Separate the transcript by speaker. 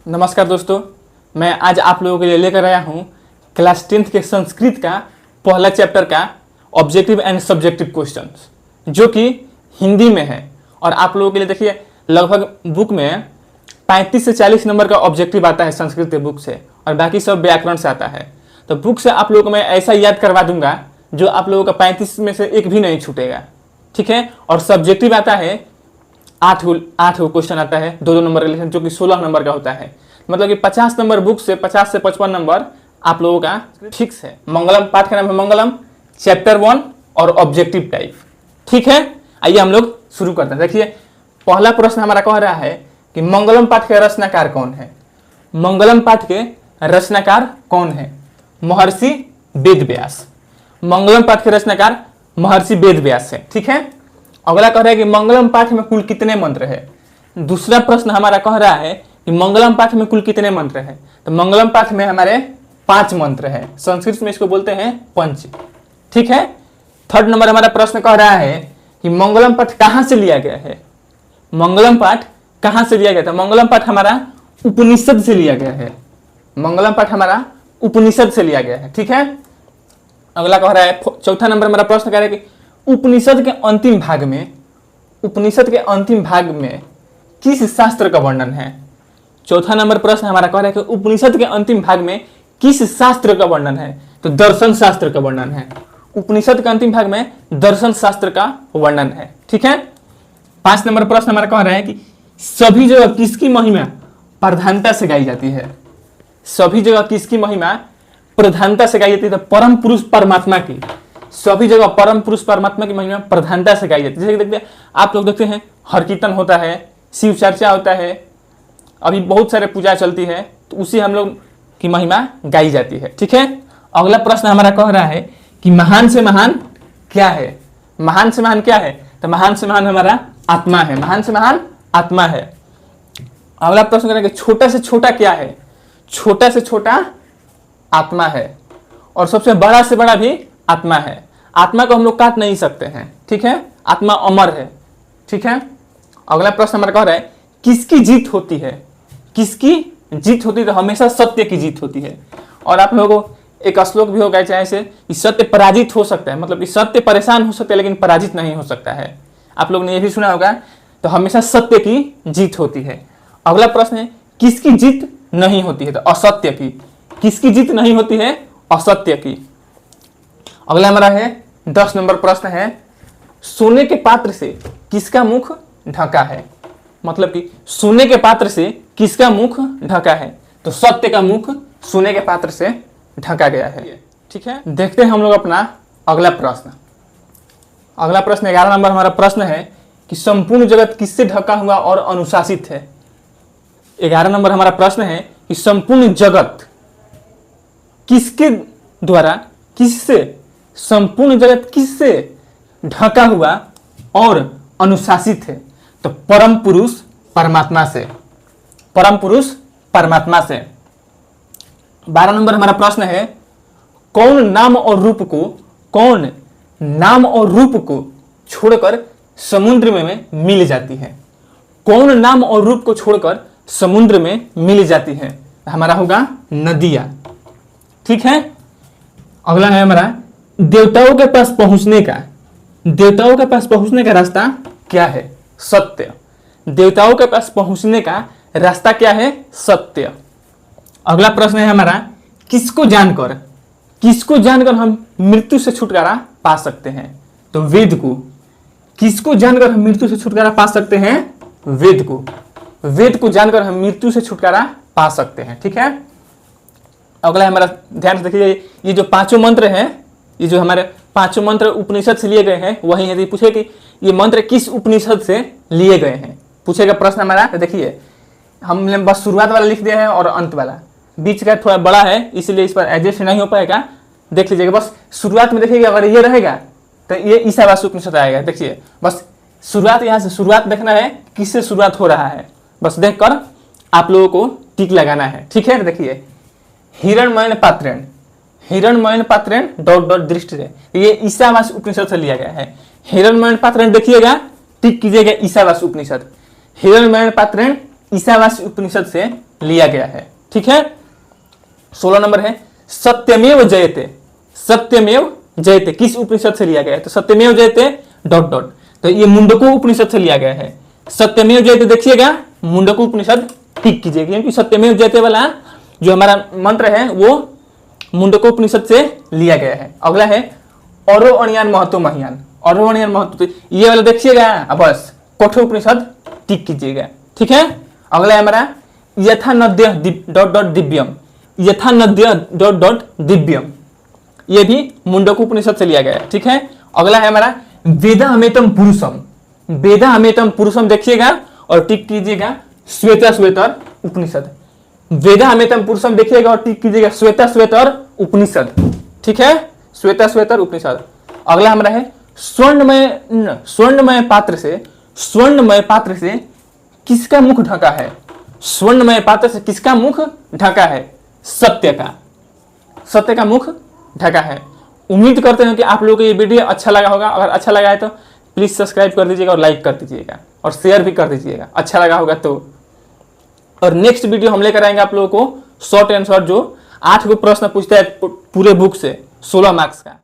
Speaker 1: नमस्कार दोस्तों, मैं आज आप लोगों के लिए लेकर आया हूँ क्लास 10th के संस्कृत का पहला चैप्टर का ऑब्जेक्टिव एंड सब्जेक्टिव क्वेश्चंस, जो कि हिंदी में है। और आप लोगों के लिए देखिए, लगभग बुक में 35 से 40 नंबर का ऑब्जेक्टिव आता है संस्कृत के बुक से, और बाकी सब व्याकरण से आता है। तो बुक से आप लोगों को मैं ऐसा याद करवा दूंगा जो आप लोगों का 35 में से एक भी नहीं छूटेगा, ठीक है। और सब्जेक्टिव आता है 8 क्वेश्चन आता है, 2-2 नंबर का लेसन, जो कि 16 नंबर का होता है। मतलब कि 50 नंबर बुक से 50 से 55 नंबर आप लोगों का फिक्स है। मंगलम पाठ का नाम है मंगलम, चैप्टर 1 और ऑब्जेक्टिव टाइप, ठीक है। आइए हम लोग शुरू करते हैं। देखिए, पहला प्रश्न हमारा कह रहा है कि मंगलम पाठ के रचनाकार कौन है। मंगलम पाठ के रचनाकार कौन है? महर्षि वेदव्यास। मंगलम पाठ के रचनाकार महर्षि वेदव्यास है, ठीक है। अगला कह रहा है कि मंगलम पाठ में कुल कितने मंत्र है। दूसरा प्रश्न हमारा कह रहा है कि मंगलम पाठ में कुल कितने मंत्र है। तो मंगलम पाठ में हमारे 5 मंत्र है, संस्कृत में इसको बोलते हैं पंच, ठीक है। थर्ड नंबर हमारा प्रश्न कह रहा है कि मंगलम पाठ कहां से लिया गया है। मंगलम पाठ कहां से लिया गया था? मंगलम पाठ हमारा उपनिषद से लिया गया है। मंगलम पाठ हमारा उपनिषद से लिया गया है, ठीक है। अगला कह रहा है, चौथा नंबर हमारा प्रश्न कह रहा है कि उपनिषद के अंतिम भाग में किस शास्त्र का वर्णन है। चौथा नंबर प्रश्न हमारा कह रहा है कि उपनिषद के अंतिम भाग में किस शास्त्र का वर्णन है। तो दर्शन शास्त्र का वर्णन है। उपनिषद के अंतिम भाग में दर्शन शास्त्र का वर्णन है, ठीक है। 5 नंबर प्रश्न हमारा कह रहा है कि सभी जगह किसकी महिमा प्रधानता से गाई जाती है। सभी जगह किसकी महिमा प्रधानता से गाई जाती है? तो परम पुरुष परमात्मा की। सभी जगह परम पुरुष परमात्मा की महिमा प्रधानता से गाई जाती है। जैसे कि देखते हैं, आप लोग देखते हैं हर कीर्तन होता है, शिव चर्चा होता है, अभी बहुत सारे पूजा चलती है, तो उसी हम लोग की महिमा गाई जाती है, ठीक है। अगला प्रश्न हमारा कह रहा है कि महान से महान क्या है। महान से महान क्या है? तो महान से महान हमारा आत्मा है। महान से महान आत्मा है। अगला प्रश्न करेंगे, छोटा से छोटा क्या है। छोटा से छोटा आत्मा है, और सबसे बड़ा से बड़ा भी आत्मा है। आत्मा को हम लोग काट नहीं सकते हैं, ठीक है। आत्मा अमर है, ठीक है। अगला प्रश्न हमारा कह रहा है, किसकी जीत होती है। किसकी जीत होती है? तो हमेशा सत्य की जीत होती है। और आप लोगों को एक श्लोक भी होगा चाहे से, सत्य पराजित हो सकता है, मतलब कि सत्य परेशान हो सकता है लेकिन पराजित नहीं हो सकता है। आप लोग ने यह भी सुना होगा। तो हमेशा सत्य की जीत होती है। अगला प्रश्न है, किसकी जीत नहीं होती है। तो असत्य की। किसकी जीत नहीं होती है? असत्य की। अगला हमारा है 10 नंबर प्रश्न है, सोने के पात्र से किसका मुख ढका है। मतलब कि सोने के पात्र से किसका मुख ढका है। तो सत्य का मुख सोने के पात्र से ढका गया है, ठीक है। देखते हैं हम लोग अपना अगला प्रश्न। अगला प्रश्न 11 नंबर हमारा प्रश्न है कि संपूर्ण जगत किससे ढका हुआ और अनुशासित है। 11 नंबर हमारा प्रश्न है कि संपूर्ण जगत किसके द्वारा, किससे, संपूर्ण जगत किससे ढका हुआ और अनुशासित है। तो परम पुरुष परमात्मा से। परम पुरुष परमात्मा से। 12 नंबर हमारा प्रश्न है, कौन नाम और रूप को छोड़कर समुद्र में मिल जाती है। कौन नाम और रूप को छोड़कर समुद्र में मिल जाती है। हमारा होगा नदियां, ठीक है। अगला है हमारा, देवताओं के पास पहुंचने का रास्ता क्या है। सत्य। देवताओं के पास पहुंचने का रास्ता क्या है? सत्य। अगला प्रश्न है हमारा, किसको जानकर हम मृत्यु से छुटकारा पा सकते हैं। तो वेद को। किसको जानकर हम मृत्यु से छुटकारा पा सकते हैं? वेद को। वेद को जानकर हम मृत्यु से छुटकारा पा सकते हैं, ठीक है। अगला हमारा, ध्यान से देखिए, ये जो 5 मंत्र हैं, ये जो हमारे 5 मंत्र उपनिषद से लिए गए हैं, वही यदि पूछे कि ये मंत्र किस उपनिषद से लिए गए हैं, पूछेगा प्रश्न हमारा। तो देखिए, हमने बस शुरुआत वाला लिख दिया है और अंत वाला, बीच का थोड़ा बड़ा है इसलिए इस पर एडजस्ट नहीं हो पाएगा। देख लीजिएगा, बस शुरुआत में देखिएगा, अगर ये रहेगा तो ये ईशावास्य उपनिषद आएगा। देखिए, बस शुरुआत, यहाँ से शुरुआत देखना है, किससे शुरुआत हो रहा है, बस देखकर आप लोगों को टिक लगाना है, ठीक है। देखिए, हिरण्मयन पात्रेण ... दृष्टि से, ये ईशावास्य उपनिषद से लिया गया है। हिरण्मयन पात्रेण देखिएगा, टिक कीजिएगा ईशावास्य उपनिषद। हिरण्मयन पात्रेण ईशावास्य उपनिषद से लिया गया है। ठीक है, 16 नंबर है सत्यमेव जयते। सत्यमेव जयते किस उपनिषद से लिया गया है? तो सत्यमेव जयते डॉट डॉट, तो ये मुंडको उपनिषद से लिया गया है। सत्यमेव जयते देखिएगा, मुंडको उपनिषद टिक कीजिएगा, क्योंकि सत्यमेव जयते वाला जो हमारा मंत्र है वो मुंडको उपनिषद से लिया गया है। अगला है औरो अणियान महत्व महियान। औरो अणियान महत्व, तो ये वाला देखिएगा, अब बस कठोर उपनिषद टिक कीजिएगा। ठीक है, अगला है हमारा यथा नद्य डॉट डॉट दिव्यम। यथा नद्य डॉट डॉट दिव्यम, ये भी मुंडको उपनिषद से लिया गया है। ठीक है, अगला है हमारा वेदा हमेतम पुरुषम। वेदा हमेतम पुरुषम देखिएगा और टिक कीजिएगा श्वेता श्वेतर उपनिषद। वेदा हमेतम पुरुषम देखिएगा और टिक कीजिएगा श्वेता श्वेतर उपनिषद। ठीक है, श्वेता श्वेतर उपनिषद। अगला हमारा है स्वर्णमय पात्र से, स्वर्णमय पात्र से किसका मुख ढका है? स्वर्णमय पात्र से किसका मुख ढका है? सत्य का, सत्य का मुख ढका है। उम्मीद करते हैं कि आप लोगों को ये वीडियो अच्छा लगा होगा। अगर अच्छा लगा है तो प्लीज सब्सक्राइब कर दीजिएगा और लाइक कर दीजिएगा और शेयर भी कर दीजिएगा, अच्छा लगा होगा तो। और नेक्स्ट वीडियो हम लेकर आएंगे आप लोगों को शॉर्ट आंसर, जो 8 प्रश्न पूछता है पूरे बुक से 16 मार्क्स का।